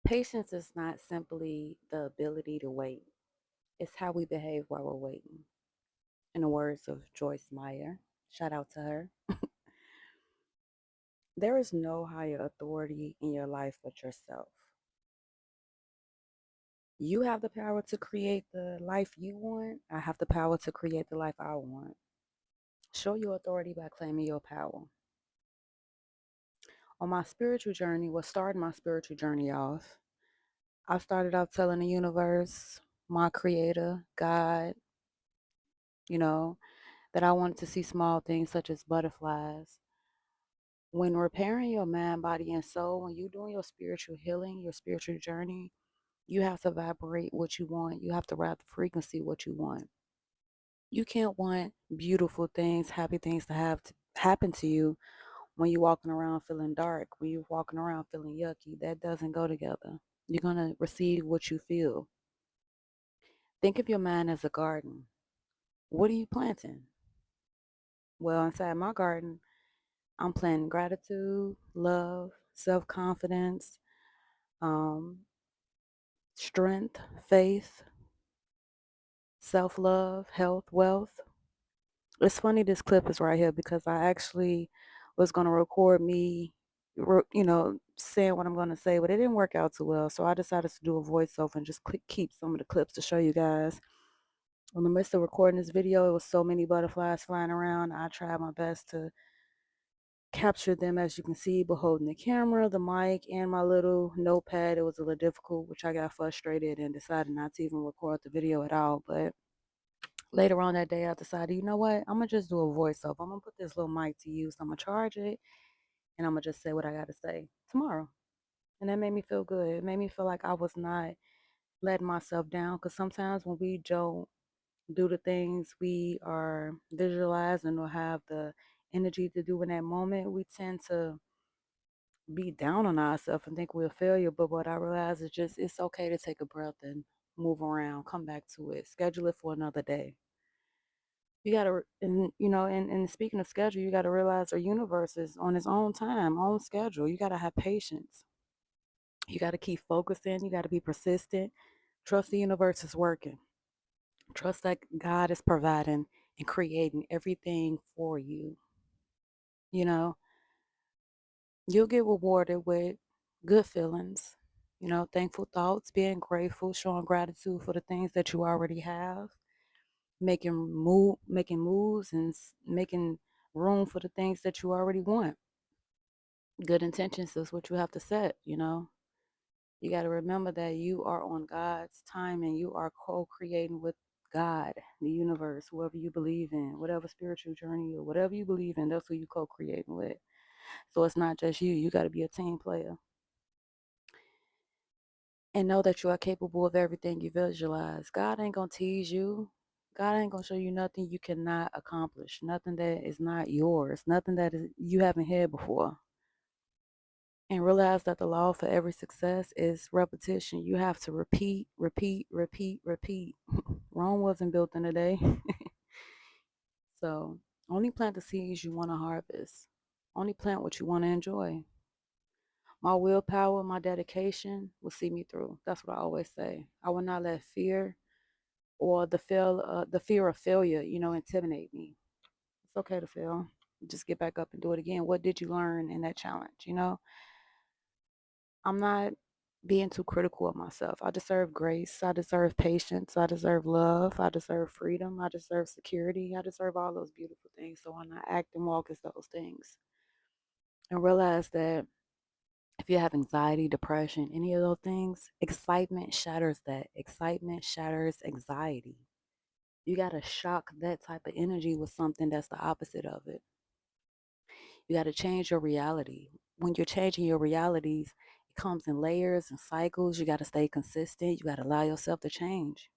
Patience is not simply the ability to wait, it's how we behave while we're waiting. In the words of Joyce Meyer, shout out to her, there is no higher authority in your life but yourself. You have the power to create the life you want. I have the power to create the life I want. Show your authority by claiming your power. On my spiritual journey, what started my spiritual journey off, I started out telling the universe, my creator, God, you know, that I wanted to see small things such as butterflies. When repairing your mind, body, and soul, when you're doing your spiritual healing, your spiritual journey, you have to vibrate what you want. You have to ride the frequency what you want. You can't want beautiful things, happy things to have to happen to you when you're walking around feeling dark, when you're walking around feeling yucky. That doesn't go together. You're going to receive what you feel. Think of your mind as a garden. What are you planting? Well, inside my garden, I'm planting gratitude, love, self confidence, um, strength, faith, self love, health, wealth. It's funny this clip is right here because I actually was going to record me, saying what I'm going to say, but it didn't work out too well. So I decided to do a voiceover and just keep some of the clips to show you guys. In the midst of recording this video, it was so many butterflies flying around. I tried my best to capture them, as you can see, but holding the camera, the mic, and my little notepad. It was a little difficult, which I got frustrated and decided not to even record the video at all. But later on that day, I decided, you know what? I'm going to just do a voiceover. I'm going to put this little mic to use. I'm going to charge it, and I'm going to just say what I got to say tomorrow. And that made me feel good. It made me feel like I was not letting myself down, because sometimes when we don't do the things we are visualizing or have the energy to do in that moment, we tend to be down on ourselves and think we're a failure. But what I realize is just it's okay to take a breath and move around, come back to it, schedule it for another day. You gotta, and speaking of schedule, you gotta realize our universe is on its own time, own schedule. You gotta have patience. You gotta keep focusing. You gotta be persistent. Trust the universe is working. Trust that God is providing and creating everything for you. You know, you'll get rewarded with good feelings, thankful thoughts, being grateful, showing gratitude for the things that you already have, making moves and making room for the things that you already want. Good intentions is what you have to set. You got to remember that you are on God's time and you are co-creating with God, the universe, whoever you believe in, whatever spiritual journey or whatever you believe in, that's who you co-creating with. So it's not just you. You got to be a team player. And know that you are capable of everything you visualize. God ain't going to tease you. God ain't going to show you nothing you cannot accomplish, nothing that is not yours, nothing that you haven't had before. And realize that the law for every success is repetition. You have to repeat, repeat, repeat, repeat. Rome wasn't built in a day. So only plant the seeds you want to harvest. Only plant what you want to enjoy. My willpower, my dedication will see me through. That's what I always say. I will not let fear or the fear of failure, intimidate me. It's okay to fail. Just get back up and do it again. What did you learn in that challenge? I'm not being too critical of myself. I deserve grace. I deserve patience. I deserve love. I deserve freedom. I deserve security. I deserve all those beautiful things. So why not act and walk as those things? And realize that if you have anxiety, depression, any of those things, excitement shatters that. Excitement shatters anxiety. You got to shock that type of energy with something that's the opposite of it. You got to change your reality. When you're changing your realities, it comes in layers and cycles. You got to stay consistent. You got to allow yourself to change.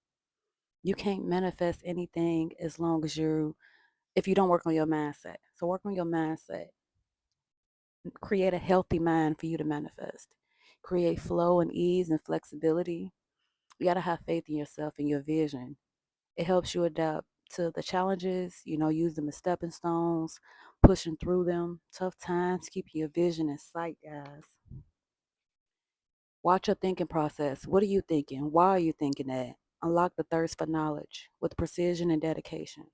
You can't manifest anything as long as if you don't work on your mindset. So work on your mindset. Create a healthy mind for you to manifest. Create flow and ease and flexibility. You got to have faith in yourself and your vision. It helps you adapt to the challenges, use them as stepping stones, pushing through them. Tough times, keep your vision in sight, guys. Watch your thinking process. What are you thinking? Why are you thinking that? Unlock the thirst for knowledge with precision and dedication.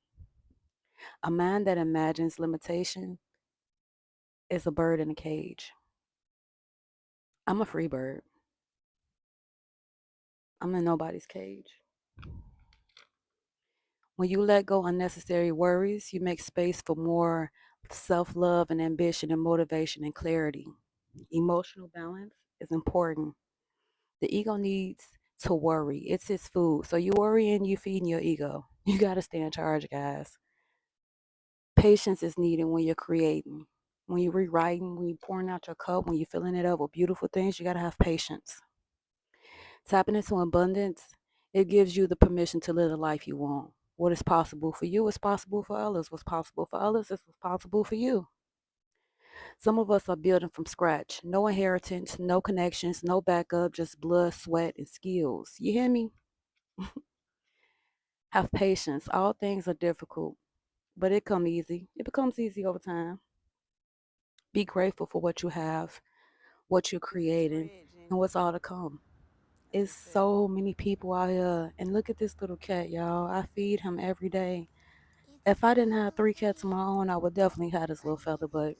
A mind that imagines limitation is a bird in a cage. I'm a free bird. I'm in nobody's cage. When you let go unnecessary worries, you make space for more self-love and ambition and motivation and clarity. Emotional balance is important. The ego needs to worry. It's its food. So you worrying, you feeding your ego. You got to stay in charge, guys. Patience is needed when you're creating. When you're rewriting, when you're pouring out your cup, when you're filling it up with beautiful things, you got to have patience. Tapping into abundance, it gives you the permission to live the life you want. What is possible for you is possible for others. What's possible for others is what's possible for you. Some of us are building from scratch. No inheritance, no connections, no backup, just blood, sweat, and skills. You hear me? Have patience. All things are difficult, but it come easy. It becomes easy over time. Be grateful for what you have, what you're creating, and what's all to come. It's so many people out here, and look at this little cat, y'all. I feed him every day. If I didn't have three cats of my own, I would definitely have this little fella, but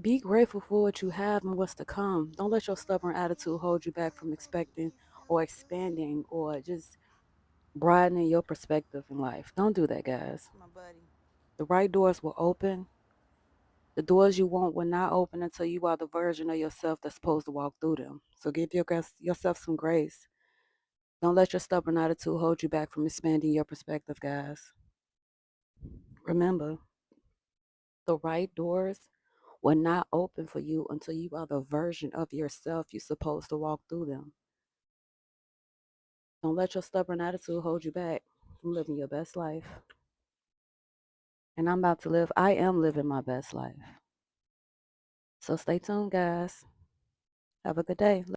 be grateful for what you have and what's to come. Don't let your stubborn attitude hold you back from expecting or expanding or just broadening your perspective in life. Don't do that, guys. The right doors will open. The doors you want will not open until you are the version of yourself that's supposed to walk through them. So give yourself some grace. Don't let your stubborn attitude hold you back from expanding your perspective, guys. Remember, the right doors will not open for you until you are the version of yourself you're supposed to walk through them. Don't let your stubborn attitude hold you back from living your best life. And I am living my best life. So stay tuned, guys. Have a good day.